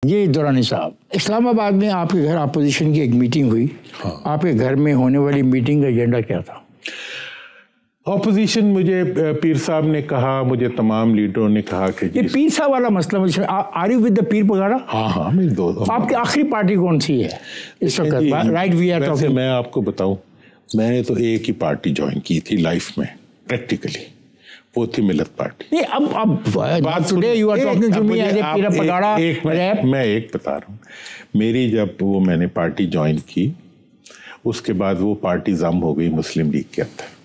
یہ دورانی صاحب، اسلام آباد میں آپ کے گھر اپوزیشن کی ایک میٹنگ ہوئی. آپ کے گھر میں ہونے والی میٹنگ کا ایجنڈا کیا تھا؟ اپوزیشن مجھے پیر صاحب نے کہا، مجھے تمام لیڈروں نے کہا کہ یہ پیر صاحب والا مسئلہ مجھے آر یو ود دا پیر پگاڑا؟ ہاں میری دوست. آپ کی آخری پارٹی کون سی ہے اس وقت؟ Right we are talking. میں آپ کو بتاؤں، میں نے تو ایک ہی پارٹی جوائن کی تھی لائف میں پریکٹیکلی، وہ تھی ملت پارٹی. میں ایک بتا رہا ہوں، میری جب وہ میں نے پارٹی جوائن کی، اس کے بعد وہ پارٹی ضم ہو گئی مسلم لیگ کے اندر.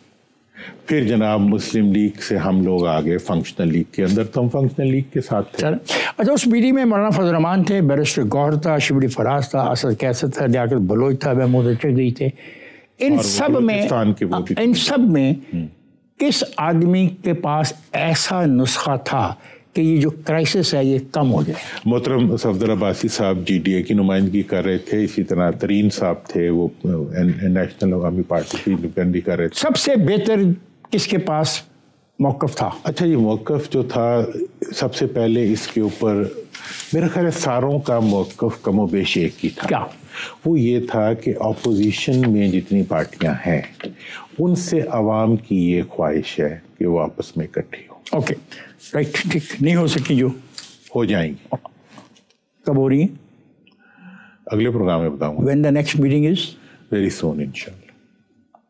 پھر جناب مسلم لیگ سے ہم لوگ آگے فنکشنل لیگ کے اندر، تو ہم فنکشنل لیگ کے ساتھ تھے. اچھا، اس میٹنگ میں مولانا فضل الرحمان تھے، بیرسٹر گوہر تھا، شبلی فراز تھا، اسد کیسر تھا، لیاقت بلوچ تھا، محمود چودھری تھے. ان سب میں کس آدمی کے پاس ایسا نسخہ تھا کہ یہ جو کرائسس ہے یہ کم ہو جائے؟ محترم صفدر عباسی صاحب جی ڈی اے کی نمائندگی کر رہے تھے، اسی طرح ترین صاحب تھے، وہ نیشنل عوامی پارٹی کی نمائندگی کر رہے تھے. سب سے بہتر کس کے پاس موقف تھا؟ اچھا، یہ موقف جو تھا، سب سے پہلے اس کے اوپر میرا خیال ہے ساروں کا موقف کم و بیش ایک ہی تھا. کیا؟ وہ یہ تھا کہ اپوزیشن میں جتنی پارٹیاں ہیں ان سے عوام کی یہ خواہش ہے کہ وہ آپس میں اکٹھی ہو. اوکے، رائٹ، ٹھیک. نہیں ہو سکی جو ہو جائیں گی. کب ہو رہی ہیں؟ اگلے پروگرام میں بتاؤں گا. When the next meeting is? Very soon, inshallah.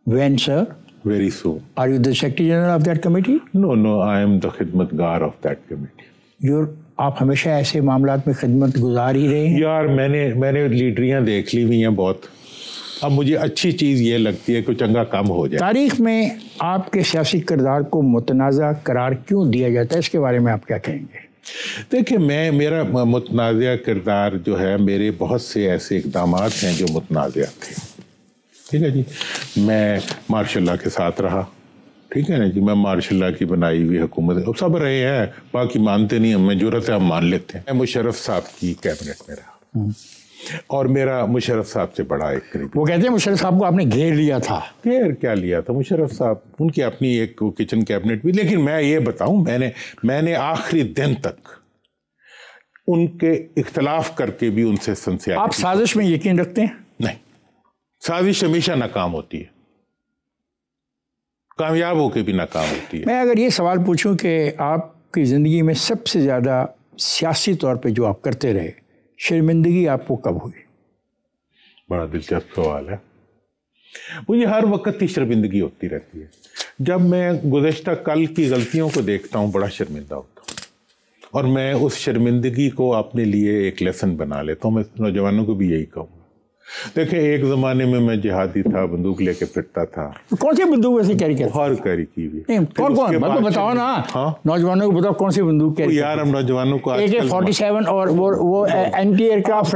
When, sir? Very soon. Are you the Secretary General of that committee? No, I am the khidmatgar of that committee. آپ ہمیشہ ایسے معاملات میں خدمت گزار ہی رہے ہیں. یار میں نے لیڈریاں دیکھ لی ہوئی ہیں بہت. اب مجھے اچھی چیز یہ لگتی ہے کہ چنگا کام ہو جائے. تاریخ میں آپ کے سیاسی کردار کو متنازع قرار کیوں دیا جاتا ہے، اس کے بارے میں آپ کیا کہیں گے؟ دیکھیں، میرا متنازع کردار جو ہے، میرے بہت سے ایسے اقدامات ہیں جو متنازع تھے. ٹھیک ہے جی، میں مارشاء اللہ کے ساتھ رہا. ٹھیک ہے نا جی، میں مارشاء اللہ کی بنائی ہوئی حکومت سب رہے ہیں، باقی مانتے نہیں، ہمیں ضرورت ہے ہم مان لیتے ہیں. میں مشرف صاحب کی کیبنٹ میں رہا، اور میرا مشرف صاحب سے بڑا ایک قریب. وہ کہتے ہیں مشرف صاحب کو آپ نے گھیر لیا تھا. گھیر کیا لیا تھا؟ مشرف صاحب ان کی اپنی ایک کچن کیبنٹ بھی. لیکن میں یہ بتاؤں، میں نے آخری دن تک ان کے اختلاف کر کے بھی ان سے سنسیاتی. آپ سازش میں یقین رکھتے ہیں؟ نہیں، سازش ہمیشہ ناکام ہوتی ہے، کامیاب ہو کے بھی ناکام ہوتی ہے. میں اگر یہ سوال پوچھوں کہ آپ کی زندگی میں سب سے زیادہ سیاسی طور پہ جو آپ کرتے رہے، شرمندگی آپ کو کب ہوئی؟ بڑا دلچسپ سوال ہے. مجھے ہر وقت ہی شرمندگی ہوتی رہتی ہے. جب میں گزشتہ کل کی غلطیوں کو دیکھتا ہوں بڑا شرمندہ ہوتا ہوں، اور میں اس شرمندگی کو اپنے لیے ایک لیسن بنا لیتا ہوں. میں نوجوانوں کو بھی یہی کہوں گا. دیکھیں، ایک زمانے میں جہادی تھا، بندوق لے کے پھرتا تھا. کون سی بندوق ویسے کیری کرتا؟ ہر کیری کی ہوئی. کون بتاؤ نا، نوجوانوں کو بتاؤ کون سی بندوق کیری؟ یار ہم نوجوانوں کو AK-47 اور وہ اینٹی ایئر کرافٹ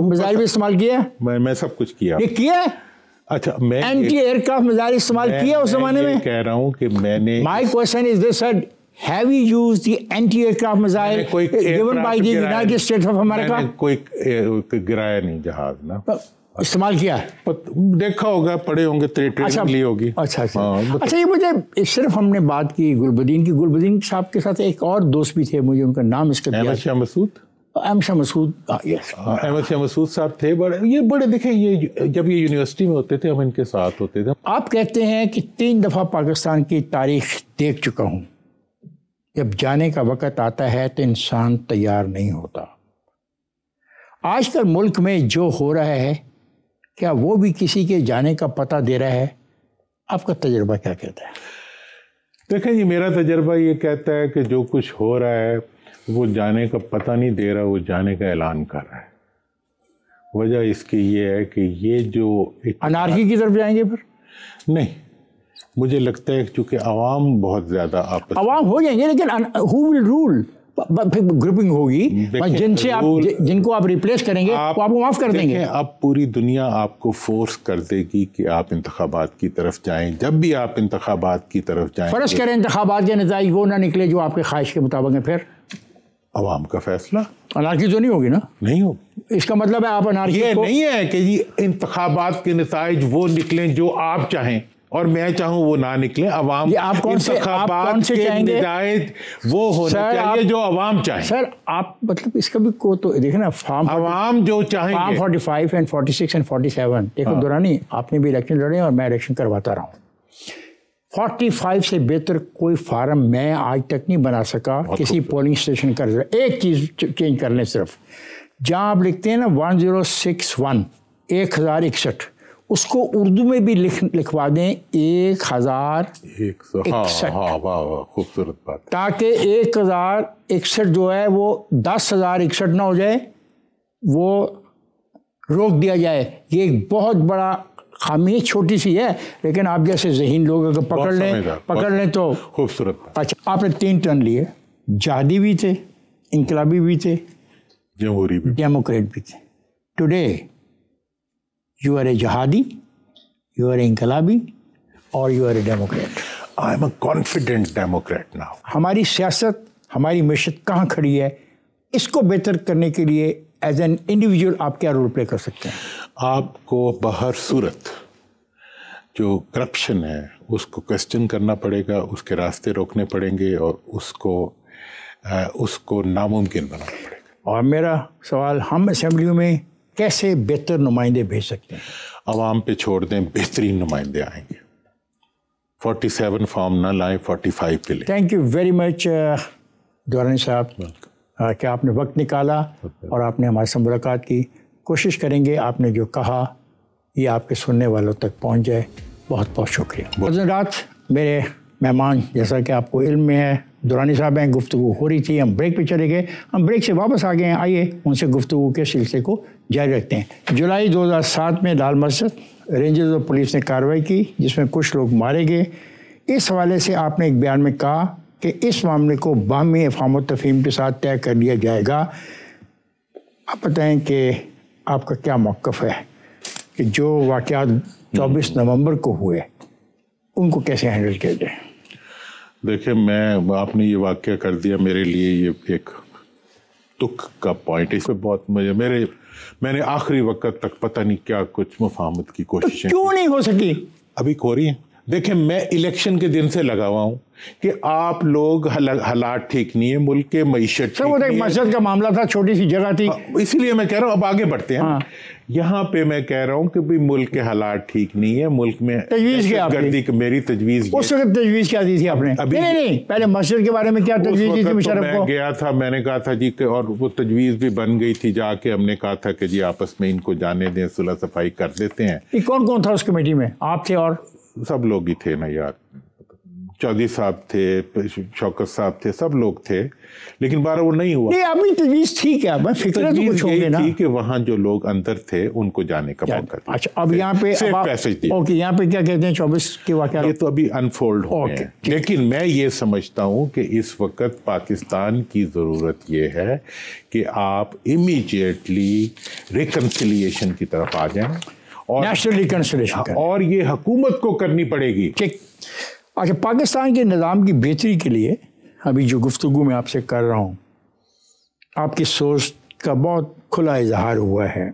میزائل بھی استعمال کیا. میں سب کچھ کیا. یہ کیا؟ اچھا، میں اینٹی ایئر کرافٹ میزائل استعمال کیا اس زمانے میں؟ کہہ رہا ہوں کہ میں نے. My question is this, sir. Have you used the anti-aircraft missile given by the United States of America? کوئی گرایا نہیں جہاز نا. استعمال کیا؟ دیکھا ہوگا، پڑھے ہوں گے، ٹریننگ لی ہوگی. اچھا، یہ مجھے صرف ہم نے بات کی گلبدین کی. گلبدین صاحب کے ساتھ ایک اور دوست بھی تھے، مجھے ان کا نام اس کا احمد شاہ مسعود. احمد شاہ مسعود صاحب تھے. بڑے دیکھیں، یہ جب یہ یونیورسٹی میں ہوتے تھے ہم ان کے ساتھ ہوتے تھے. آپ کہتے ہیں کہ 3 دفعہ پاکستان کی تاریخ دیکھ چکا ہوں. جب جانے کا وقت آتا ہے تو انسان تیار نہیں ہوتا. آج کل ملک میں جو ہو رہا ہے، کیا وہ بھی کسی کے جانے کا پتہ دے رہا ہے؟ آپ کا تجربہ کیا کہتا ہے؟ دیکھیں جی، میرا تجربہ یہ کہتا ہے کہ جو کچھ ہو رہا ہے وہ جانے کا پتہ نہیں دے رہا، وہ جانے کا اعلان کر رہا ہے. وجہ اس کی یہ ہے کہ یہ جو انارکی کی طرف جائیں گے. پھر نہیں، مجھے لگتا ہے چونکہ عوام بہت زیادہ عوام ہو جائیں گے، لیکن who will rule؟ گروپنگ ہوگی جن کو آپ ریپلیس کریں گے، وہ آپ کو معاف کر دیں گے. اب پوری دنیا آپ کو فورس کر دے گی کہ آپ انتخابات کی طرف جائیں. جب بھی آپ انتخابات کی طرف جائیں، فرض کریں انتخابات کے نتائج وہ نہ نکلے جو آپ کے خواہش کے مطابق ہیں، پھر عوام کا فیصلہ. انارکی تو نہیں ہوگی نا؟ نہیں ہوگی. اس کا مطلب ہے آپ انارکی یہ نہیں ہے کہ انتخابات کے نتائج وہ نکلیں جو آپ چاہیں اور میں چاہوں وہ نہ نکلیں. عوام انتخابات کے نتائج وہ ہونے چاہیے جو عوام چاہیں. سر آپ مطلب اس کا بھی کو تو دیکھیں نا, عوام جو چاہیں فارم 45 اینڈ 46 اینڈ 47. دیکھو دورانی آپ نے بھی الیکشن لڑے اور میں الیکشن کرواتا رہا ہوں. 45 سے بہتر کوئی فارم میں آج تک نہیں بنا سکا کسی پولنگ اسٹیشن کا. ایک چیز چینج کر لیں صرف, جہاں آپ لکھتے ہیں نا 1061 1061, اس کو اردو میں بھی لکھوا دیں 1061. خوبصورت بات. تاکہ 1061 جو ہے وہ 10,061 نہ ہو جائے, وہ روک دیا جائے. یہ ایک بہت بڑا خامی, چھوٹی سی ہے, لیکن آپ جیسے ذہین لوگ اگر پکڑ لیں تو خوبصورت. اچھا, آپ نے 3 ٹرن لیے, جہادی بھی تھے, انقلابی بھی تھے, جمہوری بھی, ڈیموکریٹ بھی تھے. ٹوڈے یو آر اے جہادی, یو آر اے انقلابی, اور you are a democrat. I am a confident democrat now. ہماری سیاست, ہماری معیشت کہاں کھڑی ہے, اس کو بہتر کرنے کے لیے ایز این انڈیویجول آپ کیا رول پلے کر سکتے ہیں؟ آپ کو بہر صورت جو کرپشن ہے اس کو کویسچن کرنا پڑے گا, اس کے راستے روکنے پڑیں گے, اور اس کو ناممکن بنانا پڑے گا. اور میرا سوال, ہم اسمبلیوں میں کیسے بہتر نمائندے بھیج سکتے ہیں؟ عوام پہ چھوڑ دیں, بہترین نمائندے آئیں گے. 47 فارم نہ لائیں, 45 پہ لیں. تھینک یو ویری مچ دورانی صاحب کہ آپ نے وقت نکالا اور آپ نے ہمارے سے ملاقات کی. کوشش کریں گے آپ نے جو کہا یہ آپ کے سننے والوں تک پہنچ جائے. بہت بہت شکریہ. حضرات, میرے مہمان جیسا کہ آپ کو علم میں ہے دورانی صاحب ہیں, گفتگو ہو رہی تھی, ہم بریک پہ چلے گئے, ہم بریک سے واپس آ گئے ہیں. آئیے ان سے گفتگو کے سلسلے کو جاری رکھتے ہیں. جولائی 2007 میں لال مسجد رینجرز اور پولیس نے کارروائی کی جس میں کچھ لوگ مارے گئے. اس حوالے سے آپ نے ایک بیان میں کہا کہ اس معاملے کو باہمی افہام و تفہیم کے ساتھ طے کر لیا جائے گا. آپ بتائیں کہ آپ کا کیا موقف ہے کہ جو واقعات 24 نومبر کو ہوئے ان کو کیسے ہینڈل کیا جائے؟ دیکھیں, آپ نے یہ واقعہ کر دیا, میرے لیے یہ ایک دکھ کا پوائنٹ ہے. اس پہ بہت میں نے آخری وقت تک پتہ نہیں کیا کچھ مفاہمت کی کوششیں کیوں نہیں ہو سکی, ابھی ہو رہی ہیں. دیکھیں, میں الیکشن کے دن سے لگا ہوا ہوں کہ آپ لوگ حالات ٹھیک نہیں ہے, ملک کے معیشت. سر وہ ایک مسجد کا معاملہ تھا, چھوٹی سی جگہ تھی, اسی لیے میں کہہ رہا ہوں اب آگے بڑھتے ہیں. یہاں پہ میں کہہ رہا ہوں کہ بھی ملک کے حالات ٹھیک نہیں ہے, ملک میں تجویز کیا گردی. میری تجویز اس وقت تجویز کیا دی تھی آپ نے؟ نہیں, پہلے مسجد کے بارے میں کیا تجویز دی تھی مشرف کو؟ میں گیا تھا, میں نے کہا تھا جی, اور وہ تجویز بھی بن گئی تھی, جا کے ہم نے کہا تھا کہ جی آپس میں ان کو جانے دیں, صلح صفائی کر دیتے ہیں. کون کون تھا اس کمیٹی میں؟ آپ تھے اور سب لوگ ہی تھے نا یار, چودھری صاحب تھے, شوکت صاحب تھے, سب لوگ تھے, لیکن بارہ وہ نہیں ہوا. نہیں, اپنی تجویز تھی کیا؟ میں فکر تو کچھ ہوگی نا کہ وہاں جو لوگ اندر تھے ان کو جانے کا موقع دیا. اچھا, اب یہاں پہ اوکے, یہاں پہ کیا کہتے ہیں 24 کے واقعات؟ یہ تو ابھی انفولڈ ہو گئے ہیں, لیکن میں یہ سمجھتا ہوں کہ اس وقت پاکستان کی ضرورت یہ ہے کہ آپ امیڈیٹلی ریکنسیلیشن کی طرف آ جائیں, نیشنل ریکنسیلیشن, اور یہ حکومت کو کرنی پڑے گی. ٹھیک. اچھا, پاکستان کے نظام کی بہتری کے لیے ابھی جو گفتگو میں آپ سے کر رہا ہوں, آپ کی سوچ کا بہت کھلا اظہار ہوا ہے,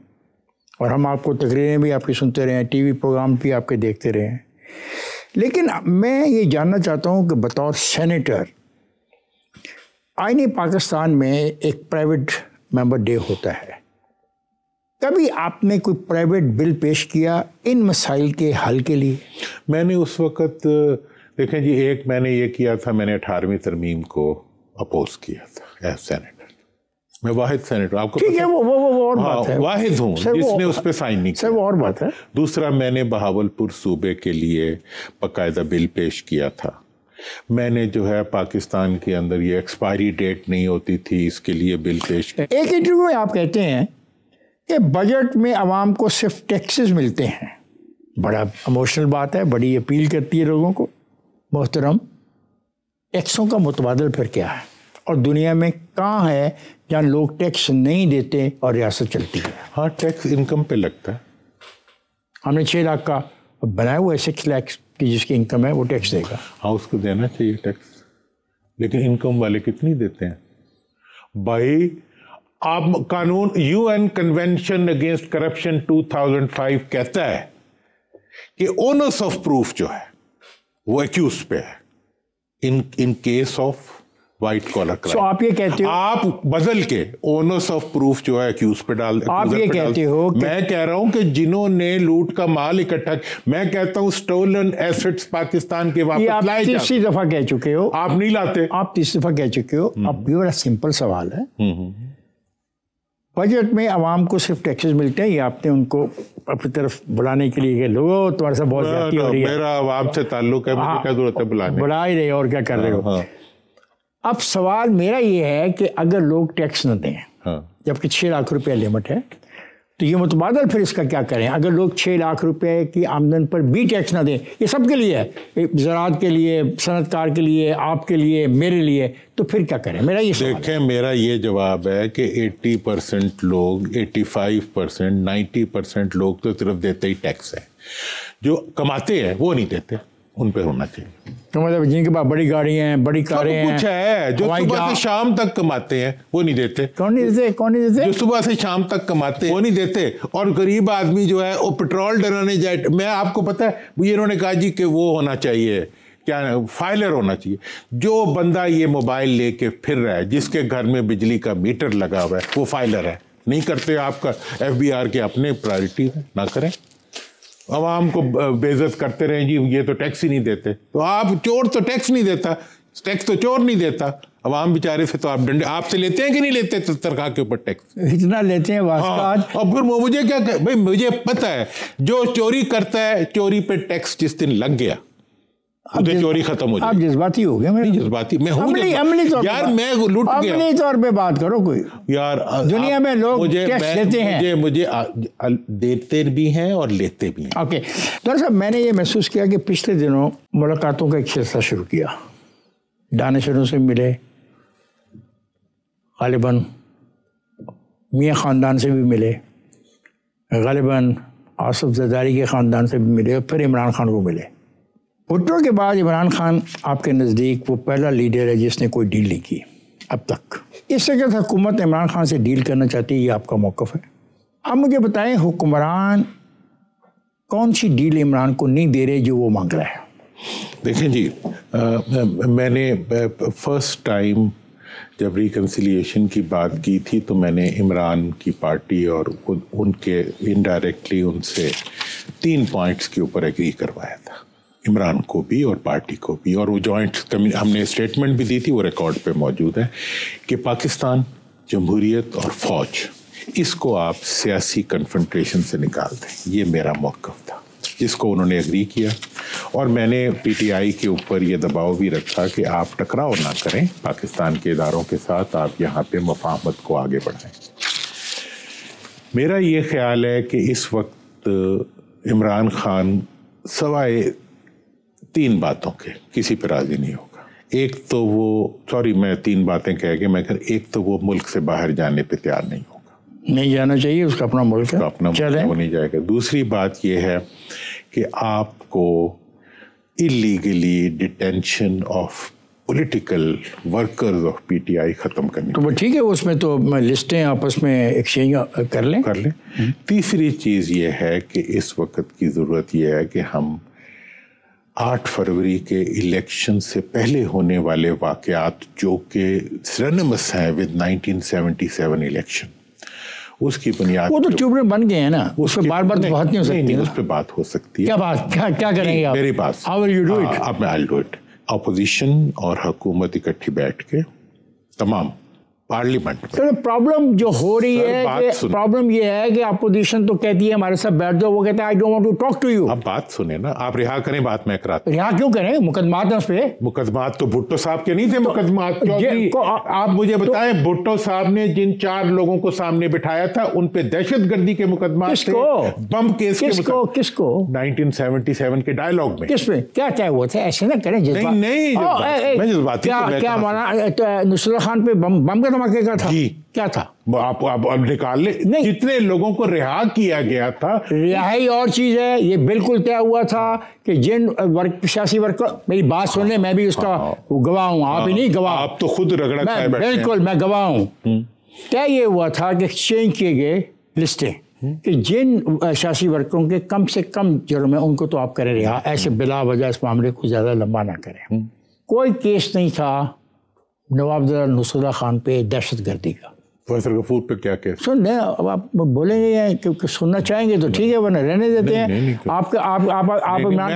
اور ہم آپ کو تقریریں بھی آپ کی سنتے رہے ہیں, ٹی وی پروگرام بھی آپ کے دیکھتے رہے ہیں. لیکن میں یہ جاننا چاہتا ہوں کہ بطور سینیٹر, آئین پاکستان میں ایک پرائیویٹ ممبر ڈے ہوتا ہے, کبھی آپ نے کوئی پرائیویٹ بل پیش کیا ان مسائل کے حل کے لیے؟ میں نے اس وقت, دیکھیں جی, ایک میں نے یہ کیا تھا, میں نے 18ویں ترمیم کو اپوز کیا تھا ایز سینیٹر. میں واحد سینیٹر, آپ کو ٹھیک ہے, وہ اور بات ہے, واحد ہوں جس نے اس پہ سائن نہیں کیا. سر وہ اور بات ہے. دوسرا, میں نے بہاولپور صوبے کے لیے باقاعدہ بل پیش کیا تھا. میں نے جو ہے پاکستان کے اندر یہ ایکسپائری ڈیٹ نہیں ہوتی تھی, اس کے لیے بل پیش کیا. ایک انٹرویو میں آپ کہتے ہیں کہ بجٹ میں عوام کو صرف ٹیکسز ملتے ہیں. بڑا ایموشنل بات ہے, بڑی اپیل کرتی ہے لوگوں کو. محترم, ٹیکسوں کا متبادل پھر کیا ہے, اور دنیا میں کہاں ہے جہاں لوگ ٹیکس نہیں دیتے اور ریاست چلتی ہے؟ ہاں, ٹیکس انکم پہ لگتا ہے. ہم نے 6 لاکھ کا بنایا ہوا ہے, 6 لاکھ کی جس کی انکم ہے وہ ٹیکس دے گا. ہاں, اس کو دینا چاہیے ٹیکس, لیکن انکم والے کتنی دیتے ہیں بھائی؟ آپ قانون UN کنونشن اگینسٹ کرپشن 2005 کہتا ہے کہ اونرس آف پروف جو ہے وہ ایکیوز پہ ہے in case of white collar crime. آپ یہ کہتے ہو, آپ بدل کے اونرس آف پروف جو ہے ایکیوز پہ ڈال دیں. آپ یہ کہتے ہو, میں کہہ رہا ہوں کہ جنہوں نے لوٹ کا مال اکٹھا, میں کہتا ہوں سٹولن ایسٹس پاکستان کے واپس لائے جاتے. آپ تیسری دفعہ کہہ چکے ہو, آپ نہیں لاتے. آپ تیسری دفعہ کہہ چکے ہو. اب یہ بڑا سمپل سوال ہے, بجٹ میں عوام کو صرف ٹیکسز ملتے ہیں یا آپ نے ان کو اپنی طرف بلانے کے لیے کہ لوگوں تمہارے ساتھ بہت زیادتی ہو رہی ہے؟ میرا عوام سے تعلق ہے, مجھے کیا ضرورت ہے بلانے, بلا ہی رہے اور کیا کر رہے ہو. اب سوال میرا یہ ہے کہ اگر لوگ ٹیکس نہ دیں, جبکہ 6 لاکھ روپے لمٹ ہے, تو یہ متبادل پھر اس کا کیا کریں؟ اگر لوگ 6 لاکھ روپے کی آمدن پر بھی ٹیکس نہ دیں, یہ سب کے لیے ہے, زراعت کے لیے, صنعت کار کے لیے, آپ کے لیے, میرے لیے, تو پھر کیا کریں؟ میرا یہ سوال. دیکھیں میرا یہ جواب ہے کہ 80% لوگ, 85%, 90% لوگ تو صرف دیتے ہی ٹیکس ہے. جو کماتے ہیں وہ نہیں دیتے, ان پہ ہونا چاہیے. تو مطلب جن کے پاس بڑی گاڑیاں ہیں, بڑی کاریں ہیں, کچھ ہے, جو صبح سے شام تک کماتے ہیں وہ نہیں دیتے. کون نہیں دیتے؟ کون نہیں دیتے؟ جو صبح سے شام تک کماتے ہیں وہ نہیں دیتے. اور غریب آدمی جو ہے وہ پیٹرول ڈلانے جائے, میں آپ کو پتہ ہے یہ انہوں نے کہا جی کہ وہ ہونا چاہیے, کیا فائلر ہونا چاہیے. جو بندہ یہ موبائل لے کے پھر رہا ہے, جس کے گھر میں بجلی کا میٹر لگا ہوا ہے, وہ فائلر ہے. نہیں کرتے آپ کا FBR کے اپنے پرائرٹی ہے, نہ کریں. عوام کو بے عزت کرتے رہیں جی یہ تو ٹیکس ہی نہیں دیتے. تو آپ, چور تو ٹیکس نہیں دیتا, ٹیکس تو چور نہیں دیتا. عوام بیچارے سے تو آپ ڈنڈے آپ سے لیتے ہیں کہ نہیں لیتے تنخواہ کے اوپر ٹیکس؟ اتنا لیتے ہیں واسطات. اور پھر مجھے کیا بھائی, مجھے پتہ ہے جو چوری کرتا ہے, چوری پہ ٹیکس جس دن لگ گیا چوری ختم ہو جائے. آپ جذباتی ہو گئے. نہیں جذباتی میں ہوں یار, میں لٹ گیا. عملی طور پہ بات کرو. کوئی یار دنیا میں لوگ ٹیکس دیتے ہیں, مجھے دیتے بھی ہیں اور لیتے بھی ہیں. اوکے, دراصل میں نے یہ محسوس کیا کہ پچھلے دنوں ملاقاتوں کا ایک سلسلہ شروع کیا. دانشوروں سے ملے, غالباً میاں خاندان سے بھی ملے, غالباً آصف زرداری کے خاندان سے بھی ملے, اور پھر عمران خان کو ملے. بھٹو کے بعد عمران خان آپ کے نزدیک وہ پہلا لیڈر ہے جس نے کوئی ڈیل نہیں کی اب تک. اس سے کہ حکومت عمران خان سے ڈیل کرنا چاہتی ہے, یہ آپ کا موقف ہے. اب مجھے بتائیں حکمران کون سی ڈیل عمران کو نہیں دے رہے جو وہ مانگ رہا ہے؟ دیکھیں جی, میں نے فرسٹ ٹائم جب ریکنسیلیشن کی بات کی تھی تو میں نے عمران کی پارٹی اور ان کے انڈائریکٹلی ان سے 3 پوائنٹس کے اوپر ایگری کروایا تھا, عمران کو بھی اور پارٹی کو بھی. اور وہ جوائنٹ ہم نے اسٹیٹمنٹ بھی دی تھی, وہ ریکارڈ پہ موجود ہے, کہ پاکستان, جمہوریت اور فوج, اس کو آپ سیاسی کنفرنٹریشن سے نکال دیں. یہ میرا موقف تھا جس کو انہوں نے ایگری کیا. اور میں نے PTI کے اوپر یہ دباؤ بھی رکھا کہ آپ ٹکراؤ نہ کریں پاکستان کے اداروں کے ساتھ, آپ یہاں پہ مفاہمت کو آگے بڑھائیں. میرا یہ خیال ہے کہ اس وقت عمران خان سوائے 3 باتوں کے کسی پہ راضی نہیں ہوگا. ایک تو وہ میں 3 باتیں کہہ کے میں ایک تو وہ ملک سے باہر جانے پہ تیار نہیں ہوگا. نہیں جانا چاہیے, اس کا اپنا ملک ہے, اپنا وہ نہیں جائے گا. دوسری بات یہ ہے کہ آپ کو illegally detention of political workers of PTI ختم کرنی. تو وہ ٹھیک ہے, اس میں تو لسٹیں آپس میں ایکسچینج کر لیں. تیسری چیز یہ ہے کہ اس وقت کی ضرورت یہ ہے کہ ہم 8 فروری کے الیکشن سے پہلے ہونے والے واقعات جو کہ سرنمس ہیں with 1977 الیکشن, اس کی بنیاد وہ تو ٹیوبر بن گئے ہیں نا, اس پہ بار بار بات نہیں ہو سکتی. اس پہ بات ہو سکتی ہے. کیا بات, کیا کریں گے آپ؟ میری بات, How will you do it? اب میں I'll do it. اپوزیشن اور حکومت اکٹھی بیٹھ کے تمام پارلیمنٹ میں پرابلم جو ہو رہی ہے, پرابلم یہ ہے کہ اپوزیشن تو کہتی ہے ہمارے ساتھ بیٹھ جاؤ, وہ کہتا ہے I don't want to talk to you. اب بات سنیں نا, آپ رہا کریں بات میں کراتا. رہا کیوں کریں؟ مقدمات ہیں اس پہ. مقدمات تو بھٹو صاحب کے نہیں تھے مقدمات. آپ مجھے بتائیں بھٹو صاحب نے جن 4 لوگوں کو سامنے بٹھایا تھا ان پہ دہشت گردی کے مقدمات تھے, بم کیس کے. کس کو 1977 کے ڈائیلاگ میں کس پہ کیا ہوا تھا؟ ایسے نہ کریں. نہیں میں جذباتی کیا مانا نصرت خان پہ بم کا دھماکے کا تھا؟ کیا تھا؟ آپ نکال لیں. جتنے لوگوں کو رہا کیا گیا تھا, رہائی اور چیز ہے. یہ بالکل طے ہوا تھا کہ جن سیاسی ورکر, میری بات سن لیں, میں بھی اس کا گواہ ہوں, آپ ہی نہیں گواہ, آپ تو خود رگڑا کھائے بیٹھے ہیں. بالکل میں گواہ ہوں. طے یہ ہوا تھا کہ ایکسچینج کیے گئے لسٹیں کہ جن سیاسی ورکروں کے کم سے کم جرم ہے ان کو تو آپ کریں رہا، ایسے بلا وجہ اس معاملے کو زیادہ لمبا نہ کریں. کوئی کیس نہیں تھا نواب زادہ نصراللہ خان پہ دہشت گردی کا. پروفیسر غفور پہ کیا کیس؟ سن لیں، اب آپ بولیں گے کہ سننا چاہیں گے تو ٹھیک ہے، ورنہ رہنے دیتے ہیں. آپ عمران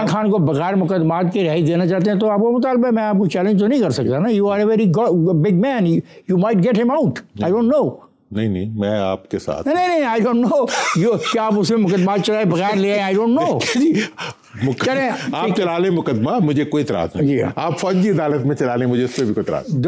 خان کو بغیر مقدمات کی رہائی دینا چاہتے ہیں تو آپ کو مطالبہ، میں آپ کو چیلنج تو نہیں کر سکتا نا. You are a very big man, you might get him out, I don't know. نہیں میں آپ کے ساتھ نہیں آئی ڈونٹ نو. کیا آپ اس میں مقدمات چلائے بغیر لے آئے؟ I don't know. آپ چلا لیں مقدمہ، مجھے کوئی اعتراض نہیں. آپ فوجی عدالت میں چلا لیں، مجھے اس پہ بھی کوئی اعتراض نہیں.